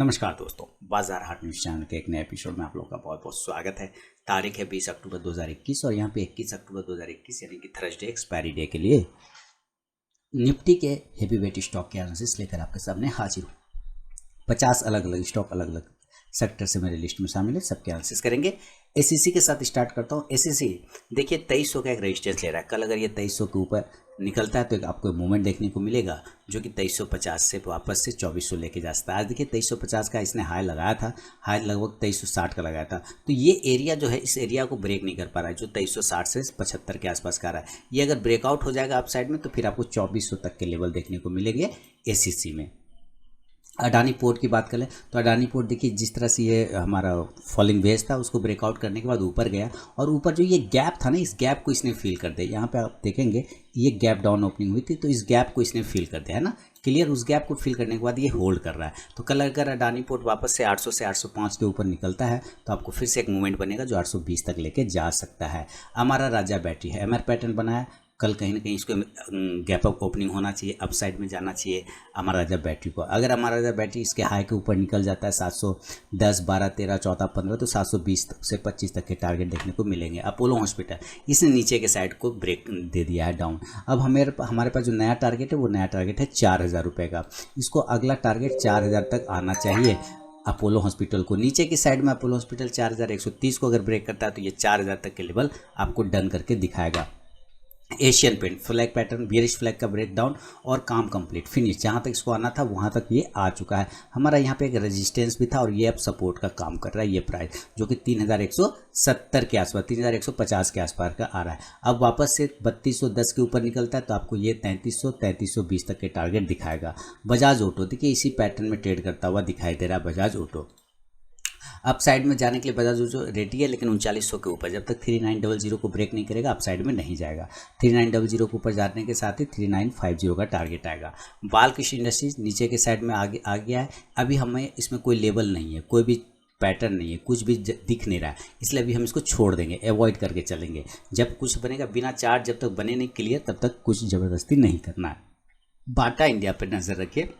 नमस्कार दोस्तों, बाजार हाट न्यूज़ चैनल के एक नए एपिसोड में आप लोगों का बहुत बहुत स्वागत है। तारीख है 20 अक्टूबर 2021 और यहाँ पे 21 अक्टूबर 2021 यानी कि थर्सडे एक्सपायरी डे के लिए निफ्टी के हेवी वेट स्टॉक के एनालिसिस लेकर आपके सामने हाजिर हूँ। 50 अलग अलग स्टॉक अलग अलग सेक्टर से मेरे लिस्ट में शामिल है, सबके एनालिसिस करेंगे। एसईसी के साथ स्टार्ट करता हूँ। एसईसी देखिए 2300 का एक रेजिस्टेंस ले रहा है। कल अगर ये 2300 के ऊपर निकलता है तो आपको मूवमेंट देखने को मिलेगा जो कि 2350 से वापस से 2400 लेके जा सकता है। आज देखिए 2350 का इसने हाई लगाया था, हाई लगभग 2360 का लगाया था। तो ये एरिया जो है, इस एरिया को ब्रेक नहीं कर पा रहा है जो 2360 से 75 के आसपास का रहा है। ये अगर ब्रेकआउट हो जाएगा अप साइड में तो फिर आपको 2400 तक के लेवल देखने को मिलेंगे एसईसी में। अडानी पोर्ट की बात करें तो अडानी पोर्ट देखिए जिस तरह से ये हमारा फॉलिंग वेज था उसको ब्रेकआउट करने के बाद ऊपर गया और ऊपर जो ये गैप था ना, इस गैप को इसने फिल कर दिया। यहाँ पे आप देखेंगे ये गैप डाउन ओपनिंग हुई थी तो इस गैप को इसने फिल कर दिया है ना, क्लियर। उस गैप को फिल करने के बाद ये होल्ड कर रहा है। तो कल अगर अडानी पोर्ट वापस से 800 से 805 के ऊपर निकलता है तो आपको फिर से एक मूवमेंट बनेगा जो 820 तक लेके जा सकता है। हमारा राजा बैटरी है, एमआर पैटर्न बना है। कल कहीं ना कहीं इसको गैप अप ओपनिंग होना चाहिए, अप साइड में जाना चाहिए हमारा राजा बैटरी को। अगर हमारा राजा बैटरी इसके हाई के ऊपर निकल जाता है 710, 12, 13, 14, 15 तो 720 से 25 तक के टारगेट देखने को मिलेंगे। अपोलो हॉस्पिटल इसने नीचे के साइड को ब्रेक दे दिया है डाउन। अब हमारे पास जो नया टारगेट है वो नया टारगेट है 4000 रुपये का। इसको अगला टारगेट 4000 तक आना चाहिए। अपोलो हॉस्पिटल को नीचे की साइड में अपोलो हॉस्पिटल 4130 को अगर ब्रेक करता है तो ये 4000 तक के लेवल आपको डन करके दिखाएगा। Asian paint flag pattern, bearish flag का ब्रेकडाउन और काम कंप्लीट फिनिश। जहाँ तक इसको आना था वहाँ तक ये आ चुका है। हमारा यहाँ पे एक रेजिस्टेंस भी था और ये अब सपोर्ट का काम कर रहा है। ये प्राइस जो कि 3170 के आसपास, 3150 के आसपास का आ रहा है। अब वापस से 3210 के ऊपर निकलता है तो आपको ये 3300, 3320 तक के टारगेट दिखाएगा। बजाज ऑटो देखिए इसी पैटर्न में ट्रेड करता हुआ दिखाई दे रहा है। बजाज ऑटो अप साइड में जाने के लिए बजाज जो रेडी है लेकिन 3900 के ऊपर, जब तक 3900 को ब्रेक नहीं करेगा अप साइड में नहीं जाएगा। 3900 के ऊपर जाने के साथ ही 3950 का टारगेट आएगा। बालकृष्ण इंडस्ट्रीज नीचे के साइड में आगे आ गया है। अभी हमें इसमें कोई लेवल नहीं है, कोई भी पैटर्न नहीं है, कुछ भी दिख नहीं रहा है, इसलिए अभी हम इसको छोड़ देंगे, अवॉइड करके चलेंगे। जब कुछ बनेगा बिना चार्ट जब तक बने नहीं क्लियर तब तक कुछ ज़बरदस्ती नहीं करना है। बाटा इंडिया पर नज़र रखिए।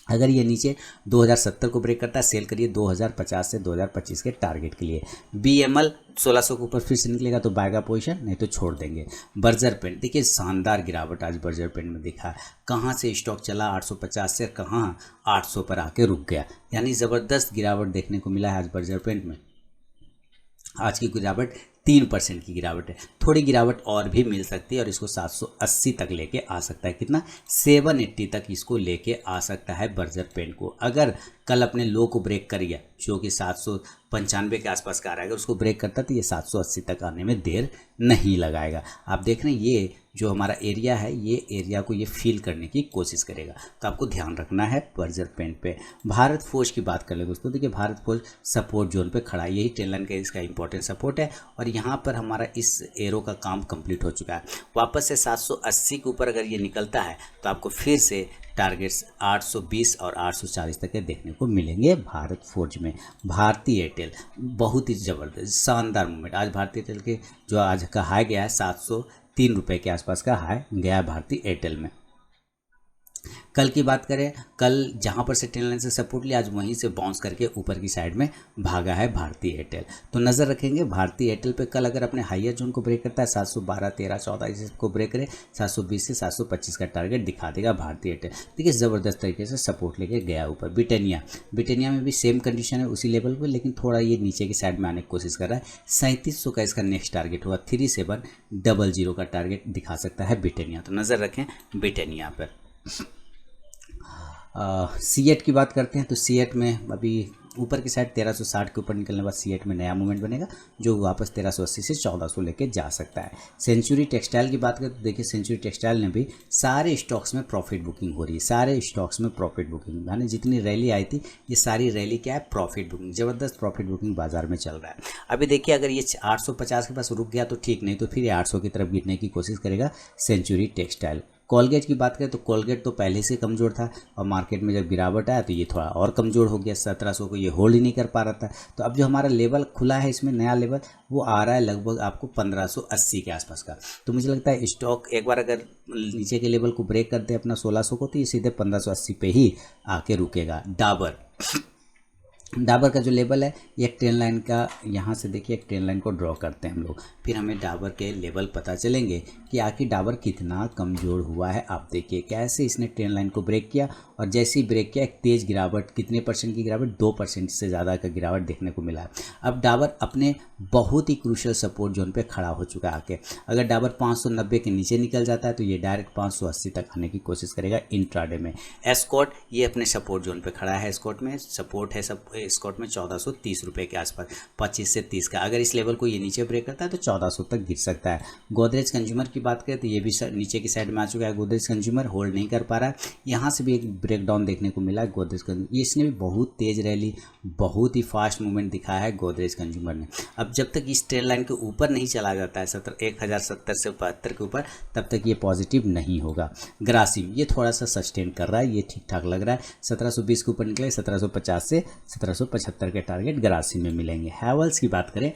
अगर ये नीचे 2070 को ब्रेक करता है सेल करिए 2050 से 2025 के टारगेट के लिए। बीएमएल 1600 के ऊपर फिर से निकलेगा तो बायगा पोजीशन, नहीं तो छोड़ देंगे। बर्जर पेंट देखिए शानदार गिरावट आज बर्जर पेंट में दिखा। कहाँ से स्टॉक चला 850 से कहाँ 800 पर आके रुक गया, यानी ज़बरदस्त गिरावट देखने को मिला है आज बर्जर पेंट में। आज की गिरावट 3% की गिरावट है। थोड़ी गिरावट और भी मिल सकती है और इसको 780 तक लेके आ सकता है। कितना 780 तक इसको लेके आ सकता है बर्जर पेंट को। अगर कल अपने लो को ब्रेक कर गया जो कि 795 के आसपास का आ रहा है, अगर उसको ब्रेक करता तो ये 780 तक आने में देर नहीं लगाएगा। आप देख रहे हैं ये जो हमारा एरिया है, ये एरिया को ये फील करने की कोशिश करेगा, तो आपको ध्यान रखना है बर्जर पेंट पे। भारत फोर्ज की बात कर ले दोस्तों, देखिए भारत फोर्ज सपोर्ट जोन पे खड़ा है, यही ट्रेन लाइन का इसका इंपॉर्टेंट सपोर्ट है और यहाँ पर हमारा इस एरो का काम कंप्लीट हो चुका है। वापस से 780 के ऊपर अगर ये निकलता है तो आपको फिर से टारगेट्स 820 और 840 तक के देखने को मिलेंगे भारत फोर्ज में। भारतीय एयरटेल बहुत ही ज़बरदस्त शानदार मूवमेंट। आज भारतीय एयरटेल के जो आज का हाई गया है 703 रुपये के आसपास का हाई गया है भारतीय एयरटेल में। कल की बात करें, कल जहां पर से ट्रेन लाइन से सपोर्ट लिया आज वहीं से बाउंस करके ऊपर की साइड में भागा है भारतीय एयरटेल। तो नज़र रखेंगे भारतीय एयरटेल पे। कल अगर अपने हाइयर जोन को ब्रेक करता है 712, 13, 14 इसको ब्रेक करे 720 से 725 का टारगेट दिखा देगा भारतीय एयरटेल। देखिए ज़बरदस्त तरीके से सपोर्ट लेके गया ऊपर। ब्रिटानिया में भी सेम कंडीशन है उसी लेवल पर, लेकिन थोड़ा ये नीचे की साइड में आने की कोशिश कर रहा है। 3700 का इसका नेक्स्ट टारगेट हुआ, 3700 का टारगेट दिखा सकता है ब्रिटानिया। तो नज़र रखें ब्रिटानिया पर। सीएट की बात करते हैं तो सीएट में अभी ऊपर की साइड 1360 के ऊपर निकलने के बाद सीएट में नया मूवमेंट बनेगा जो वापस 1380 से 1400 लेके जा सकता है। सेंचुरी टेक्सटाइल की बात करें तो देखिए सेंचुरी टेक्सटाइल ने भी सारे स्टॉक्स में प्रॉफिट बुकिंग हो रही है। सारे स्टॉक्स में प्रॉफिट बुकिंग, यानी जितनी रैली आई थी ये सारी रैली क्या है, प्रॉफिट बुकिंग। ज़बरदस्त प्रॉफिट बुकिंग बाजार में चल रहा है। अभी देखिए अगर ये 850 के पास रुक गया तो ठीक, नहीं तो फिर ये 800 की तरफ गिरने की कोशिश करेगा सेंचुरी टेक्सटाइल। कोलगेट की बात करें तो कोलगेट तो पहले से कमज़ोर था और मार्केट में जब गिरावट आया तो ये थोड़ा और कमज़ोर हो गया। 1700 को ये होल्ड ही नहीं कर पा रहा था। तो अब जो हमारा लेवल खुला है इसमें नया लेवल वो आ रहा है लगभग आपको 1580 के आसपास का। तो मुझे लगता है स्टॉक एक बार अगर नीचे के लेवल को ब्रेक करते हैं अपना 1600 को तो ये सीधे 1580 पे ही आके रुकेगा। डाबर डाबर का जो लेवल है ये एक ट्रेन लाइन का, यहाँ से देखिए एक ट्रेन लाइन को ड्रॉ करते हैं हम लोग, फिर हमें डाबर के लेवल पता चलेंगे कि आखिर डाबर कितना कमज़ोर हुआ है। आप देखिए कैसे इसने ट्रेन लाइन को ब्रेक किया और जैसे ही ब्रेक किया एक तेज़ गिरावट, कितने परसेंट की गिरावट, 2% से ज़्यादा का गिरावट देखने को मिला है। अब डाबर अपने बहुत ही क्रूशियल सपोर्ट जोन पे खड़ा हो चुका है आके। अगर डाबर 590 के नीचे निकल जाता है तो ये डायरेक्ट 580 तक आने की कोशिश करेगा इंट्राडे में। एस्कॉर्ट ये अपने सपोर्ट जोन पे खड़ा है, एस्कॉर्ट में सपोर्ट है सब, एस्कॉर्ट में 1430 रुपये के आसपास, 25 से 30 का। अगर इस लेवल को ये नीचे ब्रेक करता है तो 1400 तक गिर सकता है। गोदरेज कंज्यूमर की बात करें तो ये भी नीचे की साइड में आ चुका है। गोदरेज कंज्यूमर होल्ड नहीं कर पा रहा है, यहाँ से भी एक ब्रेकडाउन देखने को मिला है गोदरेज कंज्यूमर। इसने भी बहुत तेज रैली, बहुत ही फास्ट मूवमेंट दिखाया है गोदरेज कंज्यूमर ने। अब जब तक इस ट्रेंड लाइन के ऊपर नहीं चला जाता है 1070 से 72 के ऊपर, तब तक ये पॉजिटिव नहीं होगा। ग्रासिम ये थोड़ा सा सस्टेन कर रहा है, ये ठीक ठाक लग रहा है। 1720 के ऊपर निकले, 1750 से 1775 के टारगेट ग्रासिम में मिलेंगे। हैवल्स की बात करें,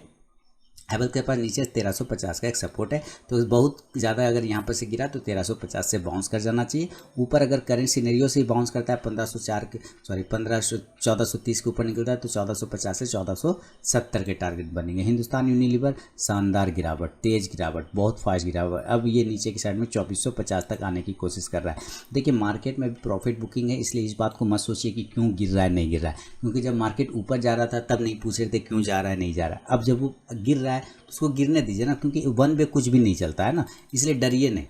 हैवल के पास नीचे 1350 का एक सपोर्ट है, तो बहुत ज़्यादा अगर यहाँ पर से गिरा तो 1350 से बाउंस कर जाना चाहिए। ऊपर अगर करंट सिनेरियो से बाउंस करता है 1430 के ऊपर निकलता है तो 1450 से 1470 के टारगेट बनेंगे। हिंदुस्तान यूनिलीवर शानदार गिरावट, तेज गिरावट, बहुत फास्ट गिरावट। अब ये नीचे की साइड में 2450 तक आने की कोशिश कर रहा है। देखिए मार्केट में प्रॉफिट बुकिंग है, इसलिए इस बात को मत सोचिए कि क्यों गिर रहा है नहीं गिर रहा है, क्योंकि जब मार्केट ऊपर जा रहा था तब नहीं पूछ रहे थे क्यों जा रहा है नहीं जा रहा है। अब जब वो गिर रहा है उसको गिरने दीजिए ना, क्योंकि वन वे कुछ भी नहीं चलता है ना, इसलिए डरिए नहीं।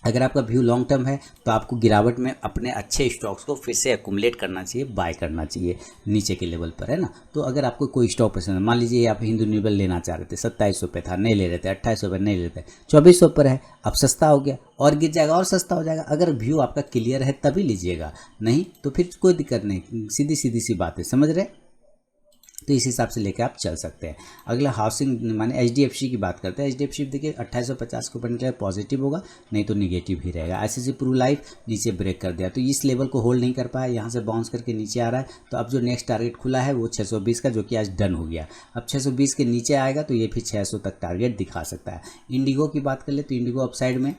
अगर आपका व्यू लॉन्ग टर्म है तो आपको गिरावट में अपने अच्छे स्टॉक्स को फिर से एक्यूमुलेट करना चाहिए, बाय करना चाहिए नीचे के लेवल पर, है ना। तो अगर आपको कोई स्टॉक पसंद है, मान लीजिए आप हिंदू न्यूबल लेना चाह रहे थे, 2700 पे था, नहीं ले रहे थे, 2800 पे नहीं लेते, 2400 पर है, अब सस्ता हो गया और गिर जाएगा और सस्ता हो जाएगा। अगर व्यू आपका क्लियर है तभी लीजिएगा, नहीं तो फिर कोई दिक्कत नहीं, सीधी सीधी सी बात है, समझ रहे। तो इस हिसाब से लेकर आप चल सकते हैं। अगला हाउसिंग माने HDFC की बात करते हैं। HDFC देखिए 2850 के ऊपर निकला, पॉजिटिव होगा, नहीं तो निगेटिव ही रहेगा। ICICI प्रू लाइफ नीचे ब्रेक कर दिया तो इस लेवल को होल्ड नहीं कर पाया, यहाँ से बाउंस करके नीचे आ रहा है। तो अब जो नेक्स्ट टारगेट खुला है वो 620 का, जो कि आज डन हो गया। अब 620 के नीचे आएगा तो ये फिर 600 तक टारगेट दिखा सकता है। इंडिगो की बात कर ले तो इंडिगो अपसाइड में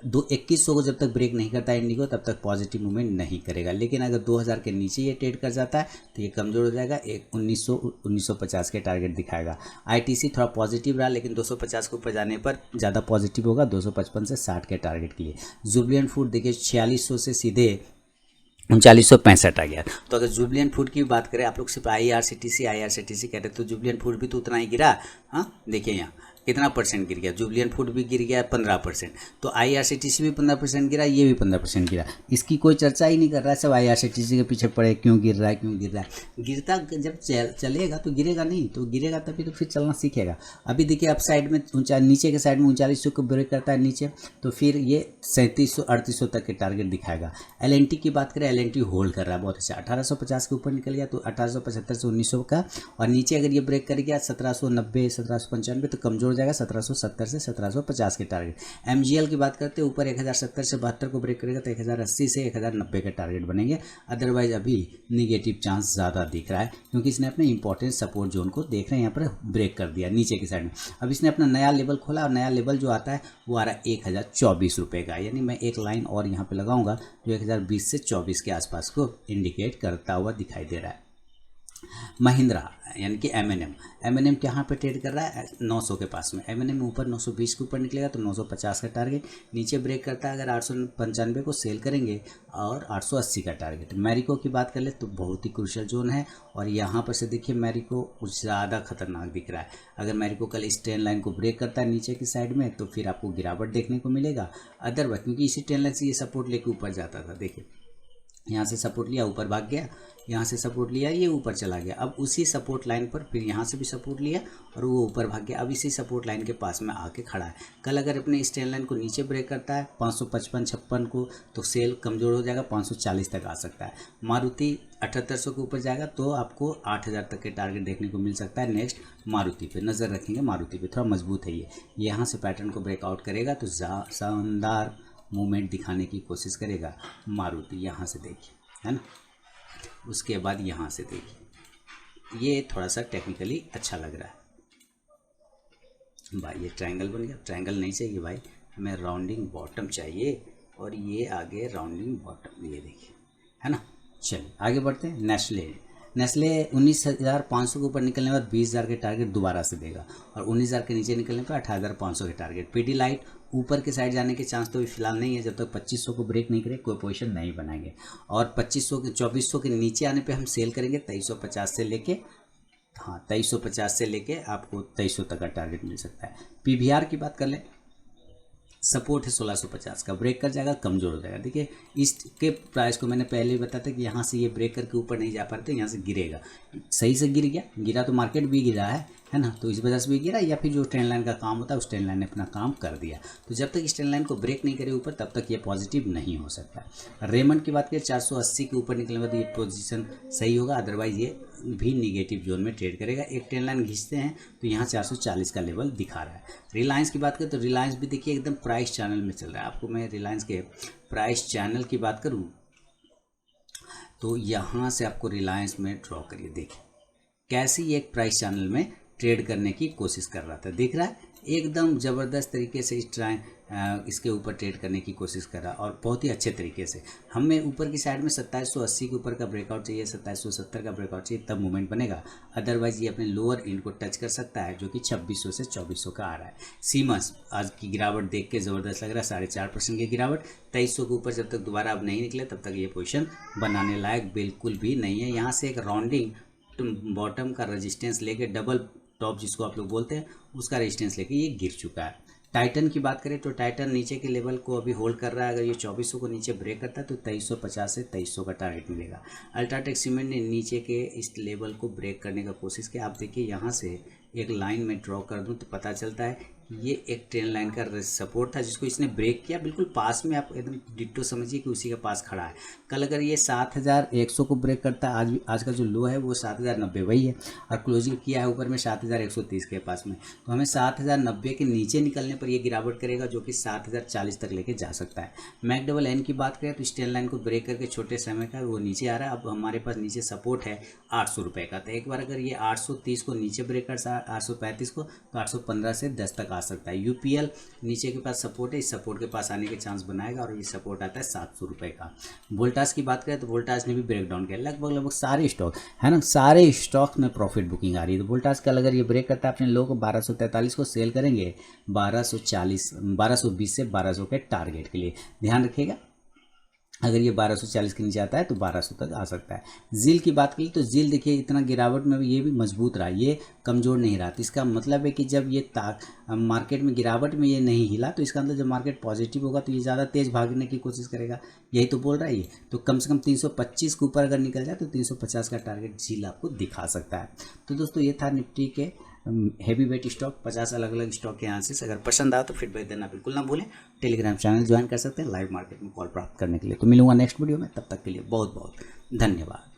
2100 को जब तक ब्रेक नहीं करता है इंडिगो, तब तक पॉजिटिव मूवमेंट नहीं करेगा। लेकिन अगर 2000 के नीचे ये ट्रेड कर जाता है तो ये कमज़ोर हो जाएगा, एक 1950 के टारगेट दिखाएगा। ITC थोड़ा पॉजिटिव रहा, लेकिन 250 के ऊपर जाने पर ज़्यादा पॉजिटिव होगा, 255 से 60 के टारगेट के लिए। जुबिलियंट फूड देखिए 4600 से सीधे 3965 आ गया। तो अगर जुबिलियंट फूड की बात करें, आप लोग सिर्फ IRCTC कहते तो जुबिलियंट फूड भी तो उतना ही गिरा। हाँ देखिए यहाँ कितना परसेंट गिर गया, जुबिलियंट फूड भी गिर गया 15%, तो IRCTC भी 15% गिरा, ये भी 15% गिरा। इसकी कोई चर्चा ही नहीं कर रहा है, सब IRCTC के पीछे पड़े, क्यों गिर रहा है क्यों गिर रहा है। गिरता जब चलेगा तो गिरेगा नहीं, तो गिरेगा तभी तो फिर चलना सीखेगा। अभी देखिए अप साइड में नीचे के साइड में 3900 को ब्रेक करता है नीचे, तो फिर ये 3700-3800 तक के टारगेट दिखाएगा। LNT की बात करें, LNT होल्ड कर रहा है बहुत अच्छा, 1850 के ऊपर निकल गया तो 1875 से 1900 का, और नीचे अगर ये ब्रेक कर गया 1790 1795 तो कमजोर जाएगा 1770 से 1750 के टारगेट। MGL की बात करते हैं, ऊपर 1070 से 72 को ब्रेक करेगा तो 1080 से 1090 के टारगेट बनेंगे। अदरवाइज अभी निगेटिव चांस ज़्यादा दिख रहा है, क्योंकि इसने अपने इंपॉर्टेंट सपोर्ट जोन को देख रहे हैं यहाँ पर ब्रेक कर दिया नीचे की साइड में। अब इसने अपना नया लेवल खोला, और नया लेवल जो आता है वो आ रहा है 1024 रुपये का, यानी मैं एक लाइन और यहाँ पे लगाऊंगा जो 1020 से 24 के आसपास को इंडिकेट करता हुआ दिखाई दे रहा है। महिंद्रा यानी कि M&M कहाँ पे ट्रेड कर रहा है 900 के पास में। M&M ऊपर 920 के ऊपर निकलेगा तो 950 का टारगेट, नीचे ब्रेक करता है अगर 895 को सेल करेंगे, और 880 का टारगेट। मैरिको की बात कर ले तो बहुत ही क्रूशियल जोन है, और यहाँ पर से देखिए मैरिको कुछ ज़्यादा खतरनाक दिख रहा है। अगर मैरिको कल इस ट्रेंड लाइन को ब्रेक करता है नीचे की साइड में तो फिर आपको गिरावट देखने को मिलेगा। अदरवाइज क्योंकि इसी ट्रेंड लाइन से ये सपोर्ट लेके ऊपर जाता था, देखिए यहाँ से सपोर्ट लिया ऊपर भाग गया, यहाँ से सपोर्ट लिया ये ऊपर चला गया, अब उसी सपोर्ट लाइन पर फिर यहाँ से भी सपोर्ट लिया और वो ऊपर भाग गया, अब इसी सपोर्ट लाइन के पास में आके खड़ा है। कल अगर अपने इस ट्रेंड लाइन को नीचे ब्रेक करता है 555-56 को तो सेल कमज़ोर हो जाएगा, 540 तक आ सकता है। मारुति 7800 के ऊपर जाएगा तो आपको 8000 तक के टारगेट देखने को मिल सकता है। नेक्स्ट मारुति पे नज़र रखेंगे, मारुति पे थोड़ा मजबूत है ये, यहाँ से पैटर्न को ब्रेकआउट करेगा तो शानदार मूवमेंट दिखाने की कोशिश करेगा मारुति। यहाँ से देखिए, है ना, उसके बाद यहाँ से देखिए ये थोड़ा सा टेक्निकली अच्छा लग रहा है भाई। ये ट्रायंगल बन गया, ट्रायंगल नहीं चाहिए भाई, हमें राउंडिंग बॉटम चाहिए, और ये आगे राउंडिंग बॉटम, ये देखिए, है ना। चलिए आगे बढ़ते हैं। नेस्ले 19,500 के ऊपर निकलने के बाद 20,000 के टारगेट दोबारा से देगा और 19,000 के नीचे निकलने पर 18,500 के टारगेट। पीडीलाइट ऊपर के साइड जाने के चांस तो फिलहाल नहीं है, जब तक 2500 को ब्रेक नहीं करे कोई पोजीशन नहीं बनाएंगे। और 2400 के नीचे आने पे हम सेल करेंगे 2350 से लेके 2350 से लेके आपको 2300 तक का टारगेट मिल सकता है। पीवीआर की बात कर ले, सपोर्ट है 1650 का, ब्रेक कर जाएगा कमज़ोर हो जाएगा। देखिए इसके प्राइस को मैंने पहले ही बताया था कि यहाँ से ये ब्रेक करके ऊपर नहीं जा पाते, यहाँ से गिरेगा, सही से गिर गया, गिरा तो मार्केट भी गिरा है ना, तो इस वजह से भी गिरा, या फिर जो ट्रेंड लाइन का काम होता है उस ट्रेंड लाइन ने अपना काम कर दिया। तो जब तक इस ट्रेंड लाइन को ब्रेक नहीं करे ऊपर तब तक ये पॉजिटिव नहीं हो सकता। रेमंड की बात करें 480 के ऊपर निकलने बाद ये पोजीशन सही होगा, अदरवाइज ये भी निगेटिव जोन में ट्रेड करेगा। एक ट्रेंड लाइन खींचते हैं तो यहाँ 440 का लेवल दिखा रहा है। रिलायंस की बात करें तो रिलायंस भी देखिए एकदम प्राइस चैनल में चल रहा है। आपको मैं रिलायंस के प्राइस चैनल की बात करूँ तो यहाँ से आपको रिलायंस में ड्रॉ करिए, देखिए कैसी एक प्राइस चैनल में ट्रेड करने की कोशिश कर रहा था, दिख रहा है एकदम ज़बरदस्त तरीके से इसके ऊपर ट्रेड करने की कोशिश कर रहा और बहुत ही अच्छे तरीके से। हमें ऊपर की साइड में 2780 के ऊपर का ब्रेकआउट चाहिए, 2770 का ब्रेकआउट चाहिए, तब मूवमेंट बनेगा, अदरवाइज ये अपने लोअर एंड को टच कर सकता है जो कि 2600 से 2400 का आ रहा है। सीमस आज की गिरावट देख के ज़बरदस्त लग रहा है, 4.5% की गिरावट, 2300 के ऊपर जब तक दोबारा अब नहीं निकले तब तक ये पोजीशन बनाने लायक बिल्कुल भी नहीं है। यहाँ से एक राउंडिंग बॉटम का रेजिस्टेंस लेके डबल टॉप जिसको आप लोग बोलते हैं उसका रेजिस्टेंस लेके ये गिर चुका है। टाइटन की बात करें तो टाइटन नीचे के लेवल को अभी होल्ड कर रहा है, अगर ये 2400 को नीचे ब्रेक करता है तो 2350 से 2300 का टारगेट मिलेगा। अल्ट्राटेक सीमेंट ने नीचे के इस लेवल को ब्रेक करने का कोशिश किया। आप देखिए यहाँ से एक लाइन में ड्रॉ कर दूँ तो पता चलता है ये एक ट्रेंड लाइन का सपोर्ट था जिसको इसने ब्रेक किया, बिल्कुल पास में, आप एकदम डिट्टो समझिए कि उसी के पास खड़ा है। कल अगर ये 7100 को ब्रेक करता है, आज का जो लो है वो 7090 वही है और क्लोजिंग किया है ऊपर में 7130 के पास में, तो हमें 7090 के नीचे निकलने पर ये गिरावट करेगा जो कि 7040 तक लेके जा सकता है। मैकडबल एन की बात करें तो इस ट्रेंड लाइन को ब्रेक करके छोटे समय का वो नीचे आ रहा है। अब हमारे पास नीचे सपोर्ट है 800 रुपये का, तो एक बार अगर ये 830 को नीचे ब्रेक कर 835 को तो 815 से 10 तक आ सकता है। यूपीएल नीचे के पास सपोर्ट है, इस सपोर्ट के पास आने के चांस बनाएगा और ये सपोर्ट आता है 700 रुपये का। वोल्टास की बात करें तो वोल्टास ने भी ब्रेक डाउन किया, लगभग सारे स्टॉक है ना, सारे स्टॉक में प्रॉफिट बुकिंग आ रही है। तो वोल्टास का अगर ये ब्रेक करता है अपने लोगों को 1243 को सेल करेंगे 1220 से 1200 के टारगेट के लिए, ध्यान रखिएगा। अगर ये 1240 के नीचे आता है तो 1200 तक आ सकता है। जील की बात करें तो जील देखिए इतना गिरावट में भी ये भी मजबूत रहा, ये कमज़ोर नहीं रहा, तो इसका मतलब है कि जब ये मार्केट में गिरावट में ये नहीं हिला तो इसका मतलब जब मार्केट पॉजिटिव होगा तो ये ज़्यादा तेज़ भागने की कोशिश करेगा, यही तो बोल रहा है ये। तो कम से कम 325 के ऊपर अगर निकल जाए तो 350 का टारगेट जील आपको दिखा सकता है। तो दोस्तों ये था निफ्टी के हैवी वेट स्टॉक, 50 अलग अलग स्टॉक के आंसर्स। अगर पसंद आया तो फीडबैक देना बिल्कुल ना भूलें। टेलीग्राम चैनल ज्वाइन कर सकते हैं लाइव मार्केट में कॉल प्राप्त करने के लिए। तो मिलूंगा नेक्स्ट वीडियो में, तब तक के लिए बहुत बहुत धन्यवाद।